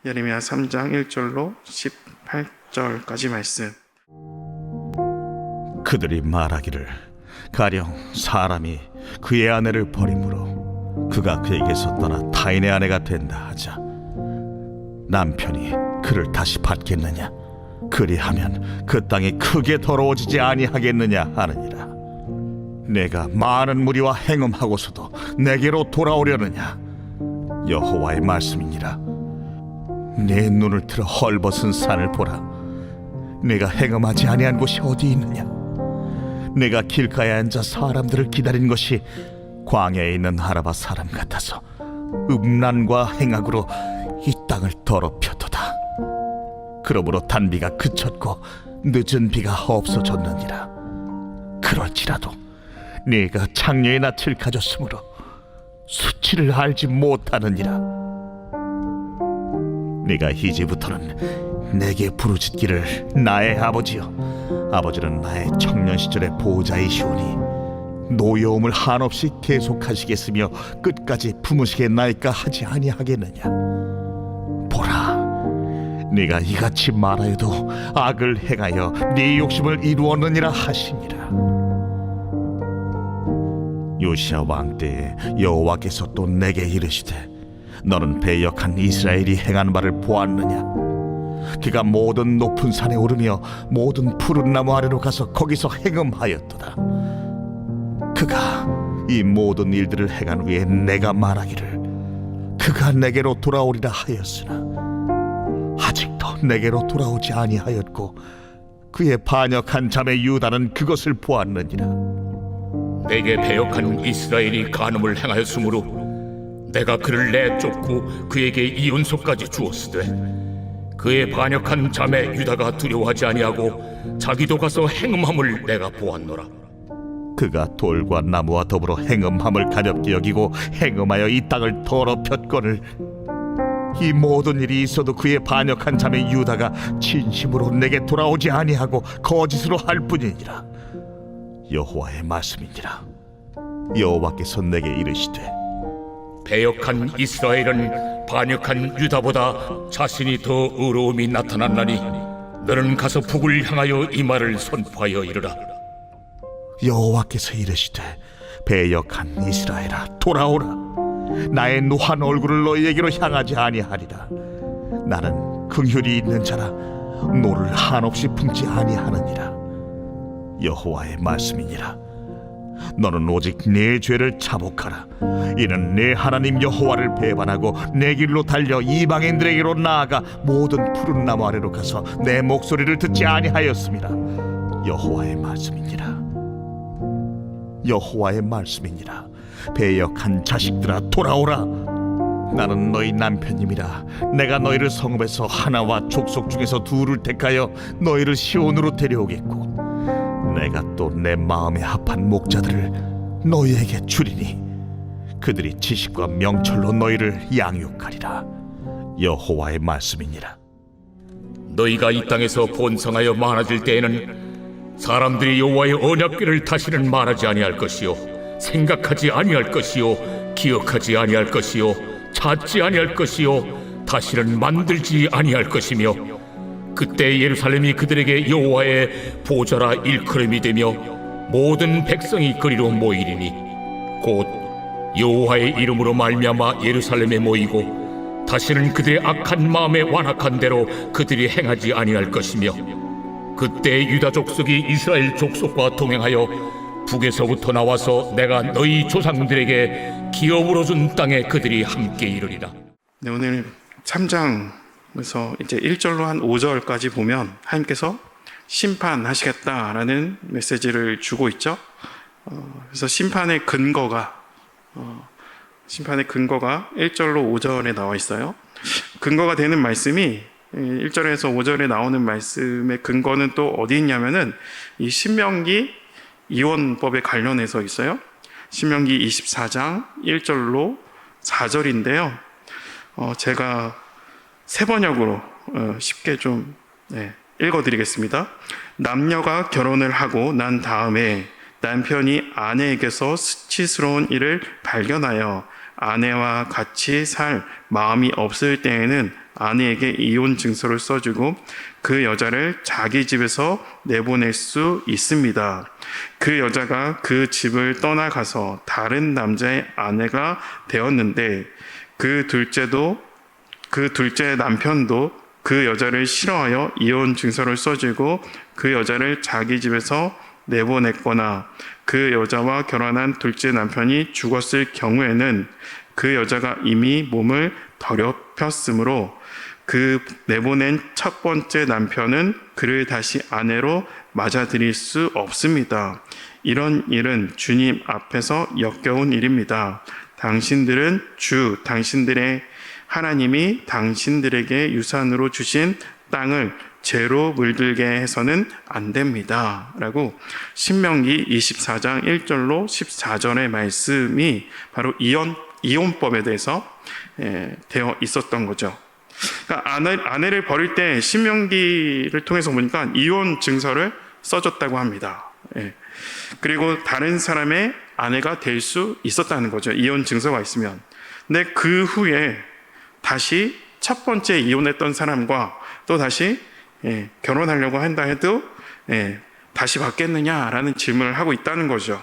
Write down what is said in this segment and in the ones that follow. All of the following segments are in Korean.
예레미야 3장 1절로 18절까지 말씀. 그들이 말하기를 가령 사람이 그의 아내를 버림으로 그가 그에게서 떠나 타인의 아내가 된다 하자 남편이 그를 다시 받겠느냐? 그리하면 그 땅이 크게 더러워지지 아니하겠느냐 하느니라. 내가 많은 무리와 행음하고서도 내게로 돌아오려느냐? 여호와의 말씀이니라. 내 눈을 들어 헐벗은 산을 보라. 내가 행음하지 아니한 곳이 어디 있느냐? 내가 길가에 앉아 사람들을 기다린 것이 광야에 있는 아라바 사람 같아서 음란과 행악으로 이 땅을 더럽혔도다. 그러므로 단비가 그쳤고 늦은 비가 없어졌느니라. 그럴지라도 네가 창녀의 낯을 가졌으므로 수치를 알지 못하느니라. 네가 이제부터는 내게 부르짖기를 나의 아버지여. 아버지는 나의 청년 시절의 보호자이시오니 노여움을 한없이 계속하시겠으며 끝까지 품으시겠나이까 하지 아니하겠느냐. 보라, 네가 이같이 말하여도 악을 행하여 네 욕심을 이루었느니라 하시니라. 요시야 왕 때에 여호와께서 또 내게 이르시되 너는 배역한 이스라엘이 행한 바를 보았느냐? 그가 모든 높은 산에 오르며 모든 푸른 나무 아래로 가서 거기서 행음하였도다. 그가 이 모든 일들을 행한 후에 내가 말하기를 그가 내게로 돌아오리라 하였으나 아직도 내게로 돌아오지 아니하였고 그의 반역한 자매 유다는 그것을 보았느니라. 내게 배역한 이스라엘이 간음을 행하였으므로 내가 그를 내쫓고 그에게 이혼소까지 주었으되 그의 반역한 자매 유다가 두려워하지 아니하고 자기도 가서 행음함을 내가 보았노라. 그가 돌과 나무와 더불어 행음함을 가볍게 여기고 행음하여 이 땅을 더럽혔거늘 이 모든 일이 있어도 그의 반역한 자매 유다가 진심으로 내게 돌아오지 아니하고 거짓으로 할 뿐이니라. 여호와의 말씀이니라. 여호와께서 내게 이르시되 배역한 이스라엘은 반역한 유다보다 자신이 더 의로움이 나타났나니 너는 가서 북을 향하여 이 말을 선포하여 이르라. 여호와께서 이르시되 배역한 이스라엘아 돌아오라. 나의 노한 얼굴을 너희에게로 향하지 아니하리라. 나는 긍휼이 있는 자라 노를 한없이 품지 아니하느니라. 여호와의 말씀이니라. 너는 오직 네 죄를 자복하라. 이는 내 하나님 여호와를 배반하고 내 길로 달려 이방인들에게로 나아가 모든 푸른 나무 아래로 가서 내 목소리를 듣지 아니하였음이라. 여호와의 말씀이니라. 여호와의 말씀이니라. 배역한 자식들아 돌아오라. 나는 너희 남편님이라. 내가 너희를 성읍에서 하나와 족속 중에서 둘을 택하여 너희를 시온으로 데려오겠고 내가 또 내 마음에 합한 목자들을 너희에게 주리니 그들이 지식과 명철로 너희를 양육하리라. 여호와의 말씀이니라. 너희가 이 땅에서 번성하여 많아질 때에는 사람들이 여호와의 언약궤를 다시는 말하지 아니할 것이요 생각하지 아니할 것이요 기억하지 아니할 것이요 찾지 아니할 것이요 다시는 만들지 아니할 것이며 그때 예루살렘이 그들에게 여호와의 보좌라 일컬음이 되며 모든 백성이 그리로 모이리니 곧 여호와의 이름으로 말미암아 예루살렘에 모이고 다시는 그들의 악한 마음에 완악한 대로 그들이 행하지 아니할 것이며 그때 유다 족속이 이스라엘 족속과 동행하여 북에서부터 나와서 내가 너희 조상들에게 기업으로 준 땅에 그들이 함께 이르리라. 네, 오늘 3장에서 이제 1절로 한 5절까지 보면 하나님께서 심판하시겠다라는 메시지를 주고 있죠. 그래서 심판의 근거가 1절로 5절에 나와 있어요. 근거가 되는 말씀이 1절에서 5절에 나오는 말씀의 근거는 또 어디 있냐면은 이 신명기 이혼법에 관련해서 있어요. 신명기 24장 1절로 4절인데요. 제가 세 번역으로 쉽게 좀 읽어드리겠습니다. 남녀가 결혼을 하고 난 다음에 남편이 아내에게서 수치스러운 일을 발견하여 아내와 같이 살 마음이 없을 때에는 아내에게 이혼 증서를 써주고 그 여자를 자기 집에서 내보낼 수 있습니다. 그 여자가 그 집을 떠나가서 다른 남자의 아내가 되었는데 그 둘째 남편도 그 여자를 싫어하여 이혼 증서를 써주고 그 여자를 자기 집에서 내보냈거나 그 여자와 결혼한 둘째 남편이 죽었을 경우에는 그 여자가 이미 몸을 더럽혔으므로 그 내보낸 첫 번째 남편은 그를 다시 아내로 맞아들일 수 없습니다. 이런 일은 주님 앞에서 역겨운 일입니다. 당신들은 당신들의 하나님이 당신들에게 유산으로 주신 땅을 죄로 물들게 해서는 안 됩니다. 라고 신명기 24장 1절로 14절의 말씀이 바로 이혼법에 대해서 되어 있었던 거죠. 그러니까 아내를 버릴 때 신명기를 통해서 보니까 이혼 증서를 써줬다고 합니다. 그리고 다른 사람의 아내가 될 수 있었다는 거죠. 이혼 증서가 있으면. 근데 그 후에 다시 첫 번째 이혼했던 사람과 또 다시 결혼하려고 한다 해도 다시 받겠느냐라는 질문을 하고 있다는 거죠.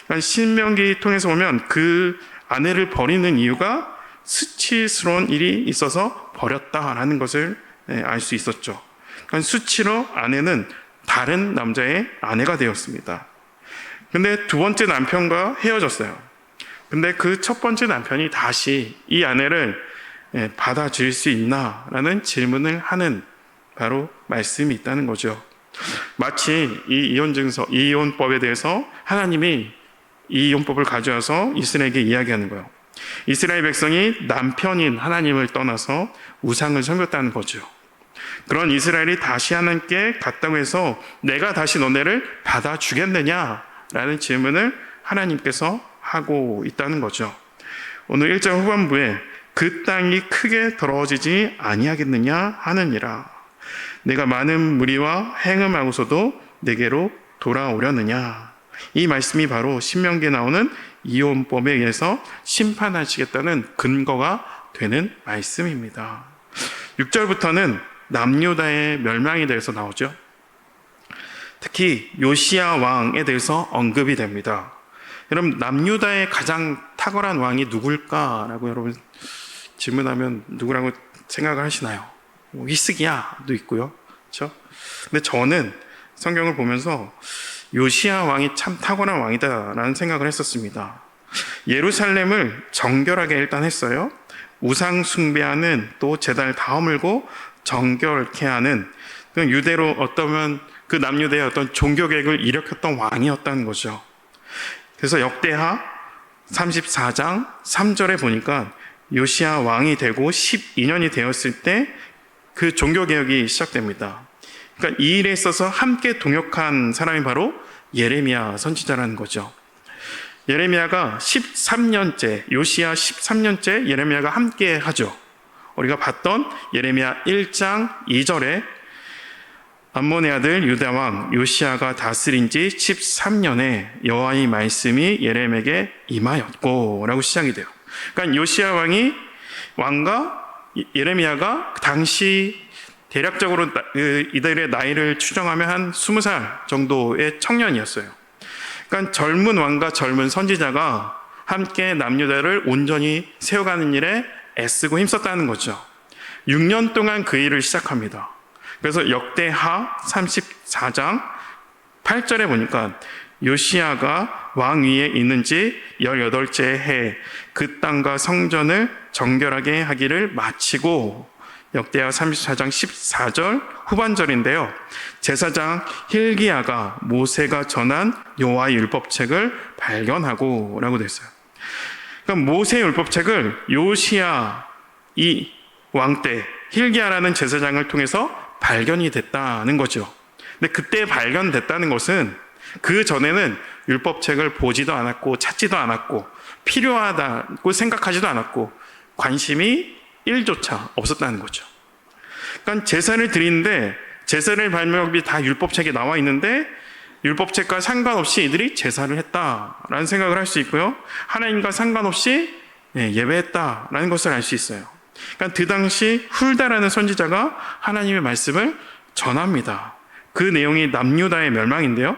그러니까 신명기 통해서 보면 그 아내를 버리는 이유가 수치스러운 일이 있어서 버렸다라는 것을 알 수 있었죠. 그러니까 수치로 아내는 다른 남자의 아내가 되었습니다. 근데 두 번째 남편과 헤어졌어요. 근데 그 첫 번째 남편이 다시 이 아내를 받아줄 수 있나라는 질문을 하는 바로 말씀이 있다는 거죠. 마치 이 이혼법에 대해서 하나님이 이 이혼법을 가져와서 이스라엘에게 이야기하는 거예요. 이스라엘 백성이 남편인 하나님을 떠나서 우상을 섬겼다는 거죠. 그런 이스라엘이 다시 하나님께 갔다고 해서 내가 다시 너네를 받아주겠느냐라는 질문을 하나님께서 하고 있다는 거죠. 오늘 1장 후반부에 그 땅이 크게 더러워지지 아니하겠느냐 하느니라. 내가 많은 무리와 행음하고서도 내게로 돌아오려느냐. 이 말씀이 바로 신명기에 나오는 이혼법에 의해서 심판하시겠다는 근거가 되는 말씀입니다. 6절부터는 남유다의 멸망에 대해서 나오죠. 특히 요시야 왕에 대해서 언급이 됩니다. 여러분, 남유다의 가장 탁월한 왕이 누굴까라고 여러분 질문하면 누구라고 생각을 하시나요? 히스기야도 있고요. 그렇죠? 근데 저는 성경을 보면서 요시야 왕이 참 탁월한 왕이다라는 생각을 했었습니다. 예루살렘을 정결하게 일단 했어요. 우상 숭배하는 또 제단을 다 허물고 정결케 하는 유대로 어떠면 그 남유대의 어떤 종교개혁을 일으켰던 왕이었다는 거죠. 그래서 역대하 34장 3절에 보니까 요시야 왕이 되고 12년이 되었을 때 그 종교개혁이 시작됩니다. 그러니까 이 일에 있어서 함께 동역한 사람이 바로 예레미야 선지자라는 거죠. 예레미야가 13년째, 요시야 13년째 예레미야가 함께 하죠. 우리가 봤던 예레미야 1장 2절에 암몬의 아들 유다왕 요시야가 다스린 지 13년에 여호와의 말씀이 예레미야에게 임하였고 라고 시작이 돼요. 그러니까 요시야 왕과 예레미야가 당시 대략적으로 이들의 나이를 추정하면 한 20살 정도의 청년이었어요. 그러니까 젊은 왕과 젊은 선지자가 함께 남유다를 온전히 세워가는 일에 애쓰고 힘썼다는 거죠. 6년 동안 그 일을 시작합니다. 그래서 역대하 34장 8절에 보니까 요시야가 왕 위에 있는 지 18째 해 그 땅과 성전을 정결하게 하기를 마치고, 역대하 34장 14절 후반절인데요. 제사장 hil기야가 모세가 전한 여호와의 율법책을 발견하고 라고 됐어요. 그러니까 모세의 율법책을 요시야 이 왕 때 hil기야라는 제사장을 통해서 발견이 됐다는 거죠. 근데 그때 발견됐다는 것은 그 전에는 율법책을 보지도 않았고 찾지도 않았고 필요하다고 생각하지도 않았고 관심이 1조차 없었다는 거죠. 그러니까 제사를 드리는데 제사를 발명법이 다 율법책에 나와 있는데 율법책과 상관없이 이들이 제사를 했다라는 생각을 할 수 있고요. 하나님과 상관없이 예배했다라는 것을 알 수 있어요. 그러니까 그 당시 훌다라는 선지자가 하나님의 말씀을 전합니다. 그 내용이 남유다의 멸망인데요.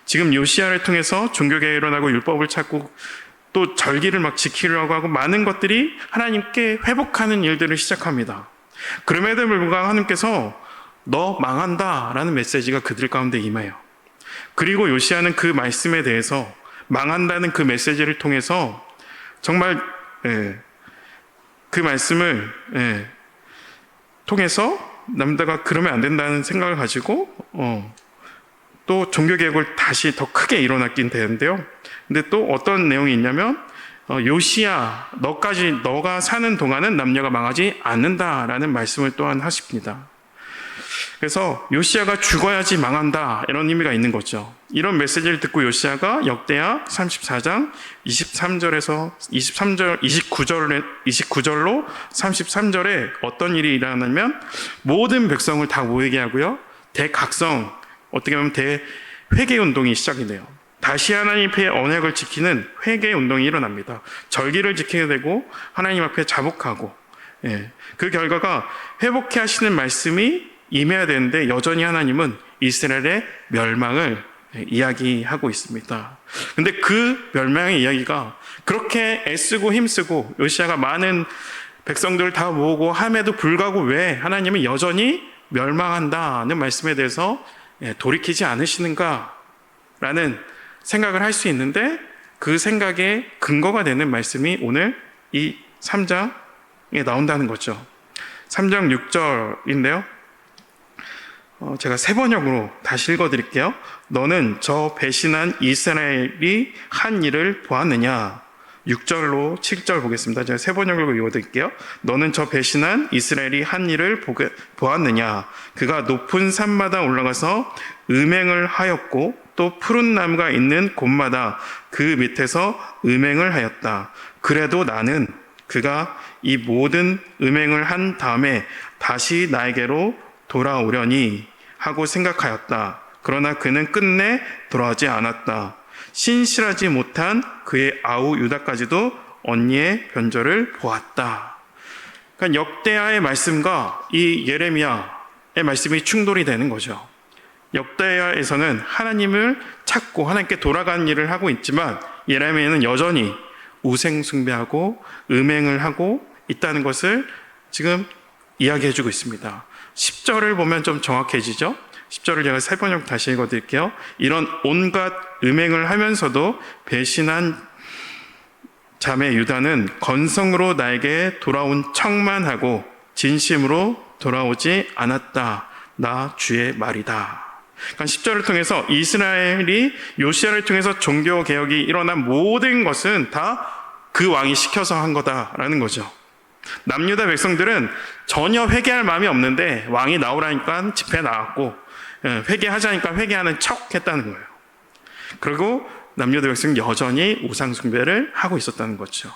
지금 요시야를 통해서 종교개혁이 일어나고 율법을 찾고 또 절기를 막 지키려고 하고 많은 것들이 하나님께 회복하는 일들을 시작합니다. 그럼에도 불구하고 하나님께서 너 망한다 라는 메시지가 그들 가운데 임해요. 그리고 요시야는 그 말씀에 대해서 망한다는 그 메시지를 통해서 정말 그 말씀을 통해서 남자가 그러면 안 된다는 생각을 가지고 또 종교개혁을 다시 더 크게 일어났긴 되는데요. 근데 또 어떤 내용이 있냐면 요시야 너가 사는 동안은 남녀가 망하지 않는다라는 말씀을 또한 하십니다. 그래서 요시야가 죽어야지 망한다 이런 의미가 있는 거죠. 이런 메시지를 듣고 요시야가 역대하 34장 29절로 33절에 어떤 일이 일어나냐면 모든 백성을 다 모이게 하고요. 대각성, 어떻게 보면 대회개 운동이 시작이 돼요. 다시 하나님 앞에 언약을 지키는 회개 운동이 일어납니다. 절기를 지키게 되고 하나님 앞에 자복하고, 그 결과가 회복해 하시는 말씀이 임해야 되는데 여전히 하나님은 이스라엘의 멸망을 이야기하고 있습니다. 근데 그 멸망의 이야기가 그렇게 애쓰고 힘쓰고 요시야가 많은 백성들을 다 모으고 함에도 불구하고 왜 하나님은 여전히 멸망한다는 말씀에 대해서 돌이키지 않으시는가라는 생각을 할 수 있는데 그 생각의 근거가 되는 말씀이 오늘 이 3장에 나온다는 거죠. 3장 6절인데요. 제가 세 번역으로 다시 읽어드릴게요. 너는 저 배신한 이스라엘이 한 일을 보았느냐? 6절로 7절 보겠습니다. 제가 세 번역으로 읽어드릴게요. 너는 저 배신한 이스라엘이 한 일을 보았느냐? 그가 높은 산마다 올라가서 음행을 하였고 또 푸른 나무가 있는 곳마다 그 밑에서 음행을 하였다. 그래도 나는 그가 이 모든 음행을 한 다음에 다시 나에게로 돌아오려니 하고 생각하였다. 그러나 그는 끝내 돌아오지 않았다. 신실하지 못한 그의 아우 유다까지도 언니의 변절을 보았다. 그러니까 역대하의 말씀과 이 예레미야의 말씀이 충돌이 되는 거죠. 역대하에서는 하나님을 찾고 하나님께 돌아가는 일을 하고 있지만 예레미야는 여전히 우상 숭배하고 음행을 하고 있다는 것을 지금 이야기해주고 있습니다. 10절을 보면 좀 정확해지죠. 10절을 제가 세 번역 다시 읽어드릴게요. 이런 온갖 음행을 하면서도 배신한 자매 유다는 건성으로 나에게 돌아온 척만 하고 진심으로 돌아오지 않았다. 나 주의 말이다. 그러니까 10절을 통해서 이스라엘이 요시야를 통해서 종교개혁이 일어난 모든 것은 다 그 왕이 시켜서 한 거다라는 거죠. 남유다 백성들은 전혀 회개할 마음이 없는데 왕이 나오라니까 집회에 나왔고 회개하자니까 회개하는 척 했다는 거예요. 그리고 남유다 백성은 여전히 우상 숭배를 하고 있었다는 거죠.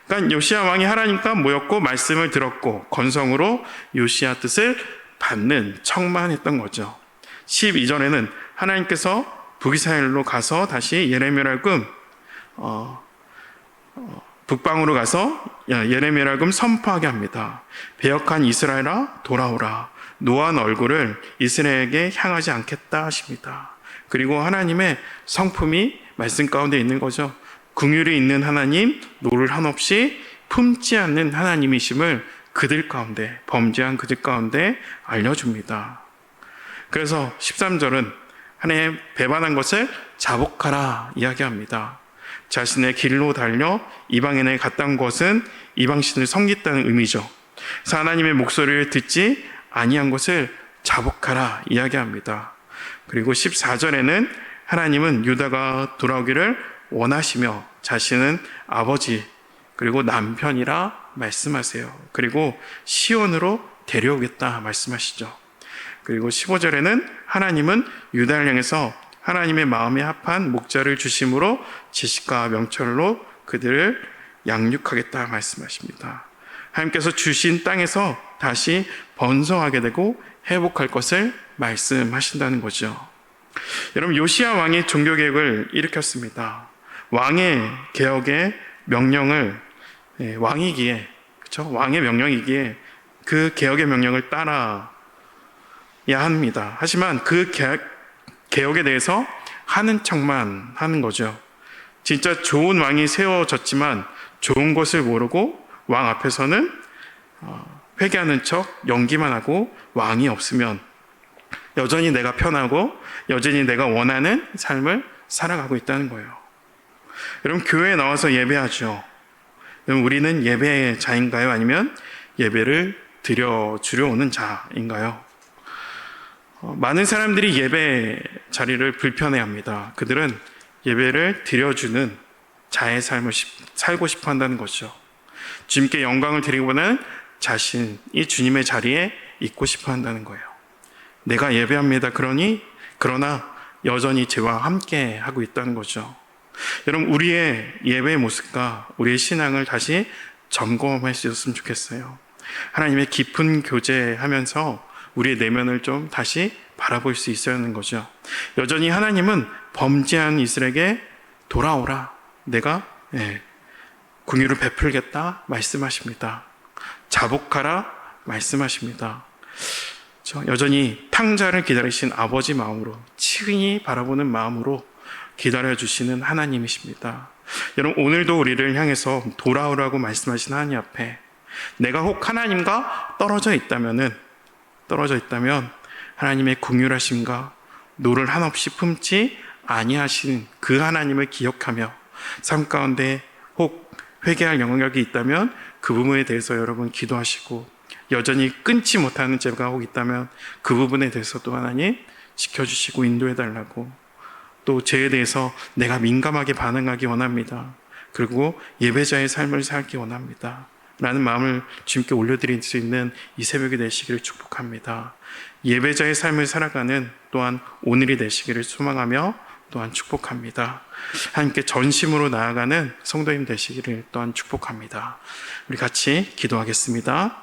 그러니까 요시야 왕이 하라니까 모였고 말씀을 들었고 건성으로 요시야 뜻을 받는 척만 했던 거죠. 12절에는 하나님께서 북이스라엘로 가서 다시 예레미야를 북방으로 가서 예레미야를 선포하게 합니다. 배역한 이스라엘아 돌아오라. 노한 얼굴을 이스라엘에게 향하지 않겠다 하십니다. 그리고 하나님의 성품이 말씀 가운데 있는 거죠. 긍휼이 있는 하나님, 노를 한없이 품지 않는 하나님이심을 그들 가운데, 범죄한 그들 가운데 알려줍니다. 그래서 13절은 하나님 배반한 것을 자복하라 이야기합니다. 자신의 길로 달려 이방인에 갔던 것은 이방신을 섬겼다는 의미죠. 그래서 하나님의 목소리를 듣지 아니한 것을 자복하라 이야기합니다. 그리고 14절에는 하나님은 유다가 돌아오기를 원하시며 자신은 아버지 그리고 남편이라 말씀하세요. 그리고 시온으로 데려오겠다 말씀하시죠. 그리고 15절에는 하나님은 유다를 향해서 하나님의 마음에 합한 목자를 주심으로 지식과 명철로 그들을 양육하겠다 말씀하십니다. 하나님께서 주신 땅에서 다시 번성하게 되고 회복할 것을 말씀하신다는 거죠. 여러분 요시야 왕이 종교개혁을 일으켰습니다. 왕의 개혁의 명령을 왕이기에 저 왕의 명령이기에 그 개혁의 명령을 따라야 합니다. 하지만 그 개혁에 대해서 하는 척만 하는 거죠. 진짜 좋은 왕이 세워졌지만 좋은 것을 모르고 왕 앞에서는 회개하는 척 연기만 하고 왕이 없으면 여전히 내가 편하고 여전히 내가 원하는 삶을 살아가고 있다는 거예요. 여러분, 교회에 나와서 예배하죠. 여러분, 우리는 예배의 자인가요? 아니면 예배를 드려주려 오는 자인가요? 많은 사람들이 예배 자리를 불편해합니다. 그들은 예배를 드려주는 자의 삶을 살고 싶어 한다는 것이죠. 주님께 영광을 드리기보다는 자신이 주님의 자리에 있고 싶어 한다는 거예요. 내가 예배합니다. 그러나 여전히 죄와 함께 하고 있다는 거죠. 여러분, 우리의 예배의 모습과 우리의 신앙을 다시 점검할 수 있었으면 좋겠어요. 하나님의 깊은 교제하면서 우리의 내면을 좀 다시 바라볼 수 있어야 하는 거죠. 여전히 하나님은 범죄한 이스라엘에게 돌아오라, 내가 긍휼을 베풀겠다 말씀하십니다. 자복하라 말씀하십니다. 여전히 탕자를 기다리신 아버지 마음으로, 친히 바라보는 마음으로 기다려주시는 하나님이십니다. 여러분, 오늘도 우리를 향해서 돌아오라고 말씀하신 하나님 앞에 내가 혹 하나님과 떨어져 있다면 하나님의 긍휼하심과 노를 한없이 품지 아니하신 그 하나님을 기억하며 삶 가운데 혹 회개할 영역이 있다면 그 부분에 대해서 여러분 기도하시고, 여전히 끊지 못하는 죄가 혹 있다면 그 부분에 대해서도 하나님 지켜주시고 인도해 달라고, 또 죄에 대해서 내가 민감하게 반응하기 원합니다. 그리고 예배자의 삶을 살기 원합니다. 라는 마음을 주님께 올려드릴 수 있는 이 새벽이 되시기를 축복합니다. 예배자의 삶을 살아가는 또한 오늘이 되시기를 소망하며 또한 축복합니다. 하나님께 전심으로 나아가는 성도님 되시기를 또한 축복합니다. 우리 같이 기도하겠습니다.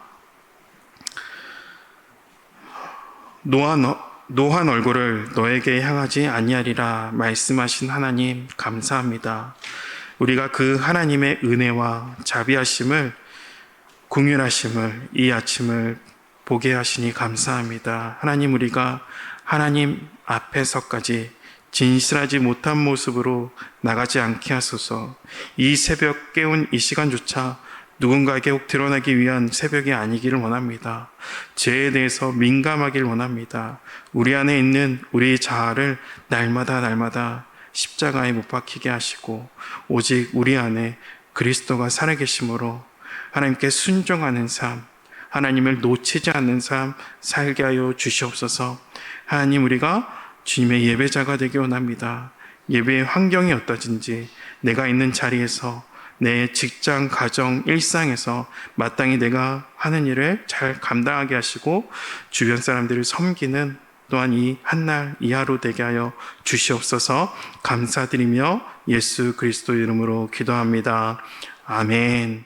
노한 얼굴을 너에게 향하지 아니하리라 말씀하신 하나님, 감사합니다. 우리가 그 하나님의 은혜와 자비하심을, 긍휼하심을 이 아침을 보게 하시니 감사합니다. 하나님, 우리가 하나님 앞에서까지 진실하지 못한 모습으로 나가지 않게 하소서. 이 새벽 깨운 이 시간조차 누군가에게 혹 드러나기 위한 새벽이 아니기를 원합니다. 죄에 대해서 민감하길 원합니다. 우리 안에 있는 우리 자아를 날마다 십자가에 못 박히게 하시고, 오직 우리 안에 그리스도가 살아계심으로 하나님께 순종하는 삶, 하나님을 놓치지 않는 삶 살게 하여 주시옵소서. 하나님, 우리가 주님의 예배자가 되기 원합니다. 예배의 환경이 어떠든지 내가 있는 자리에서, 내 직장, 가정, 일상에서 마땅히 내가 하는 일을 잘 감당하게 하시고 주변 사람들을 섬기는 또한 이 한날 이 하루 되게 하여 주시옵소서. 감사드리며 예수 그리스도 이름으로 기도합니다. 아멘.